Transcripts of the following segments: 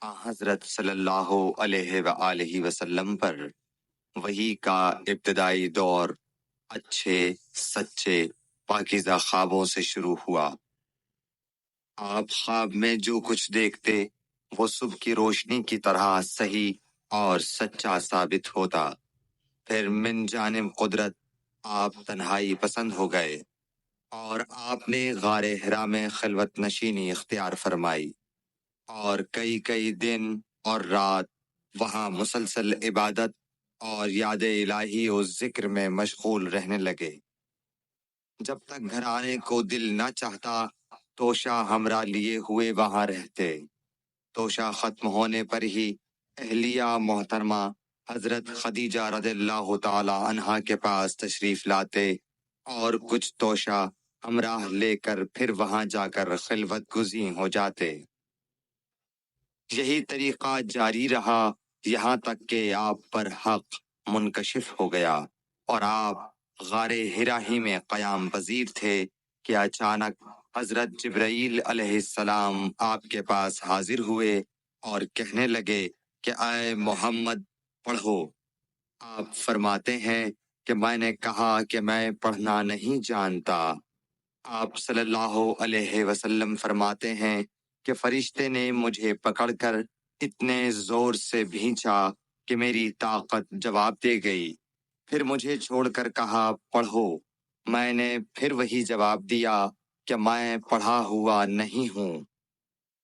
حضرت صلی اللہ علیہ وآلہ وسلم پر وحی کا ابتدائی دور اچھے سچے پاکیزہ خوابوں سے شروع ہوا۔ آپ خواب میں جو کچھ دیکھتے وہ صبح کی روشنی کی طرح صحیح اور سچا ثابت ہوتا۔ پھر من جانب قدرت آپ تنہائی پسند ہو گئے اور آپ نے غار حرا میں خلوت نشینی اختیار فرمائی اور کئی دن اور رات وہاں مسلسل عبادت اور یاد الہی و ذکر میں مشغول رہنے لگے۔ جب تک گھر آنے کو دل نہ چاہتا توشہ ہمراہ لیے ہوئے وہاں رہتے۔ توشہ ختم ہونے پر ہی اہلیہ محترمہ حضرت خدیجہ رضی اللہ تعالی عنہا کے پاس تشریف لاتے اور کچھ توشہ ہمراہ لے کر پھر وہاں جا کر خلوت گزین ہو جاتے۔ یہی طریقہ جاری رہا یہاں تک کہ آپ پر حق منکشف ہو گیا اور آپ غار حرا ہی میں قیام پذیر تھے کہ اچانک حضرت جبرائیل علیہ السلام آپ کے پاس حاضر ہوئے اور کہنے لگے کہ اے محمد پڑھو۔ آپ فرماتے ہیں کہ میں نے کہا کہ میں پڑھنا نہیں جانتا۔ آپ صلی اللہ علیہ وسلم فرماتے ہیں کہ فرشتے نے مجھے پکڑ کر اتنے زور سے بھینچا کہ میری طاقت جواب دے گئی۔ پھر مجھے چھوڑ کر کہا پڑھو۔ میں نے پھر وہی جواب دیا کہ میں پڑھا ہوا نہیں ہوں۔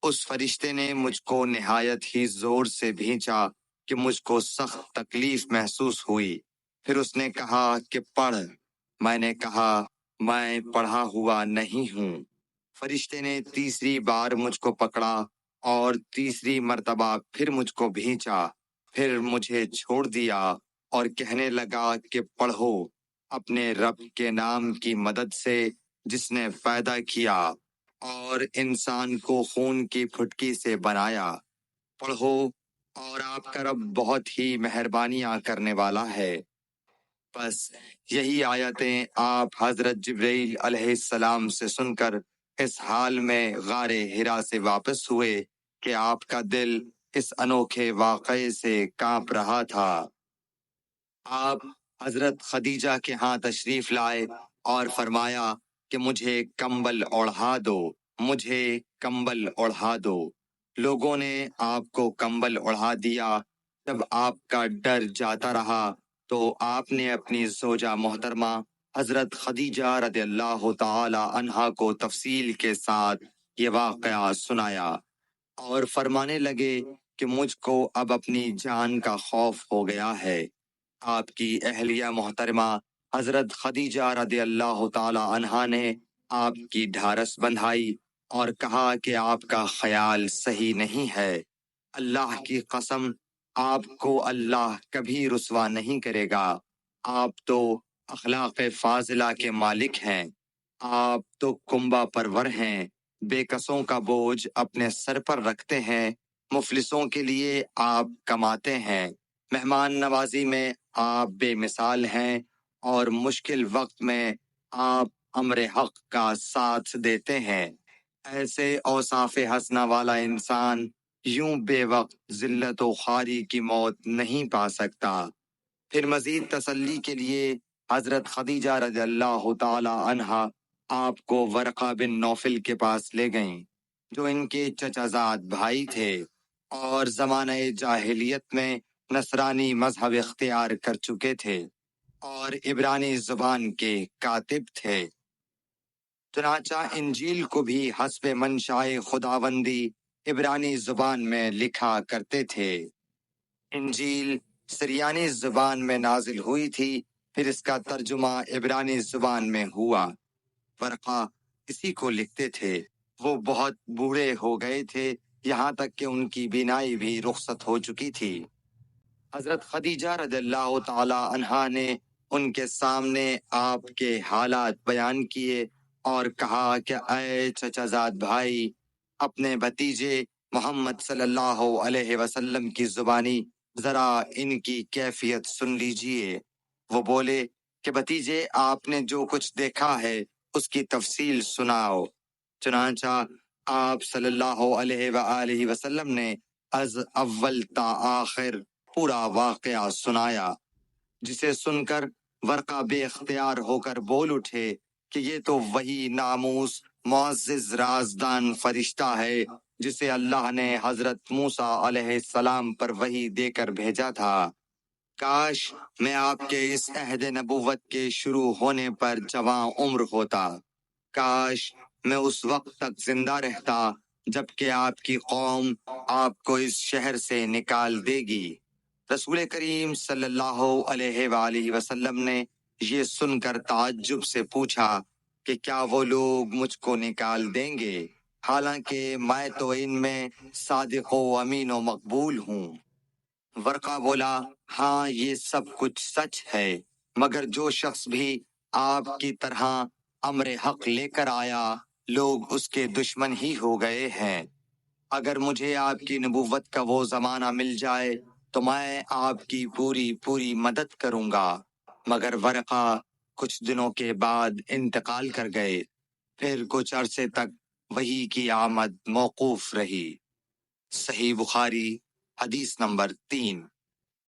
اس فرشتے نے مجھ کو نہایت ہی زور سے بھینچا کہ مجھ کو سخت تکلیف محسوس ہوئی۔ پھر اس نے کہا کہ پڑھ۔ میں نے کہا میں پڑھا ہوا نہیں ہوں۔ فرشتے نے تیسری بار مجھ کو پکڑا اور تیسری مرتبہ پھر مجھ کو بھینچا۔ پھر مجھے چھوڑ دیا اور کہنے لگا کہ پڑھو اپنے رب کے نام کی مدد سے جس نے پیدا کیا اور انسان کو خون کی پھٹکی سے بنایا۔ پڑھو اور آپ کا رب بہت ہی مہربانیاں کرنے والا ہے۔ بس یہی آیتیں آپ حضرت جبرائیل علیہ السلام سے سن کر اس حال میں غار حرا سے واپس ہوئے کہ آپ کا دل اس انوکھے واقعے سے کانپ رہا تھا۔ آپ حضرت خدیجہ کے ہاں تشریف لائے اور فرمایا کہ مجھے کمبل اوڑھا دو، مجھے کمبل اوڑھا دو۔ لوگوں نے آپ کو کمبل اوڑھا دیا۔ جب آپ کا ڈر جاتا رہا تو آپ نے اپنی زوجہ محترمہ حضرت خدیجہ رضی اللہ تعالی عنہا کو تفصیل کے ساتھ یہ واقعہ سنایا اور فرمانے لگے کہ مجھ کو اب اپنی جان کا خوف ہو گیا ہے۔ آپ کی اہلیہ محترمہ حضرت خدیجہ رضی اللہ تعالی عنہا نے آپ کی ڈھارس بندھائی اور کہا کہ آپ کا خیال صحیح نہیں ہے۔ اللہ کی قسم آپ کو اللہ کبھی رسوا نہیں کرے گا۔ آپ تو اخلاق فاضلہ کے مالک ہیں۔ آپ تو کنبہ پرور ہیں، بے کسوں کا بوجھ اپنے سر پر رکھتے ہیں، مفلسوں کے لیے آپ کماتے ہیں، مہمان نوازی میں آپ بے مثال ہیں اور مشکل وقت میں آپ امر حق کا ساتھ دیتے ہیں۔ ایسے اوصاف حسنہ والا انسان یوں بے وقت ذلت و خواری کی موت نہیں پا سکتا۔ پھر مزید تسلی کے لیے حضرت خدیجہ رضی اللہ تعالی عنہا آپ کو ورقہ بن نوفل کے پاس لے گئیں جو ان کے چچا زاد بھائی تھے اور زمانہ جاہلیت میں نصرانی مذہب اختیار کر چکے تھے اور عبرانی زبان کے کاتب تھے۔ چنانچہ انجیل کو بھی حسب منشائے خداوندی عبرانی زبان میں لکھا کرتے تھے۔ انجیل سریانی زبان میں نازل ہوئی تھی، پھر اس کا ترجمہ عبرانی زبان میں ہوا۔ ورقہ اسی کو لکھتے تھے۔ وہ بہت بوڑھے ہو گئے تھے، یہاں تک کہ ان کی بینائی بھی رخصت ہو چکی تھی۔ حضرت خدیجہ رضی اللہ تعالی عنہا نے ان کے سامنے آپ کے حالات بیان کیے اور کہا کہ اے چچا زاد بھائی، اپنے بھتیجے محمد صلی اللہ علیہ وسلم کی زبانی ذرا ان کی کیفیت سن لیجئے۔ وہ بولے کہ بھتیجے آپ نے جو کچھ دیکھا ہے اس کی تفصیل سناؤ۔ چنانچہ آپ صلی اللہ علیہ وآلہ وسلم نے از اول تا آخر پورا واقعہ سنایا، جسے سن کر ورقہ بے اختیار ہو کر بول اٹھے کہ یہ تو وہی ناموس معزز رازدان فرشتہ ہے جسے اللہ نے حضرت موسیٰ علیہ السلام پر وحی دے کر بھیجا تھا۔ کاش میں آپ کے اس عہد نبوت کے شروع ہونے پر جواں عمر ہوتا، کاش میں اس وقت تک زندہ رہتا جب کہ آپ کی قوم آپ کو اس شہر سے نکال دے گی۔ رسول کریم صلی اللہ علیہ وآلہ وسلم نے یہ سن کر تعجب سے پوچھا کہ کیا وہ لوگ مجھ کو نکال دیں گے، حالانکہ میں تو ان میں صادق و امین و مقبول ہوں۔ ورقہ بولا، ہاں یہ سب کچھ سچ ہے، مگر جو شخص بھی آپ کی طرح امر حق لے کر آیا لوگ اس کے دشمن ہی ہو گئے ہیں۔ اگر مجھے آپ کی نبوت کا وہ زمانہ مل جائے تو میں آپ کی پوری مدد کروں گا، مگر ورقہ کچھ دنوں کے بعد انتقال کر گئے، پھر کچھ عرصے تک وحی کی آمد موقوف رہی۔ صحیح بخاری حدیث نمبر 3۔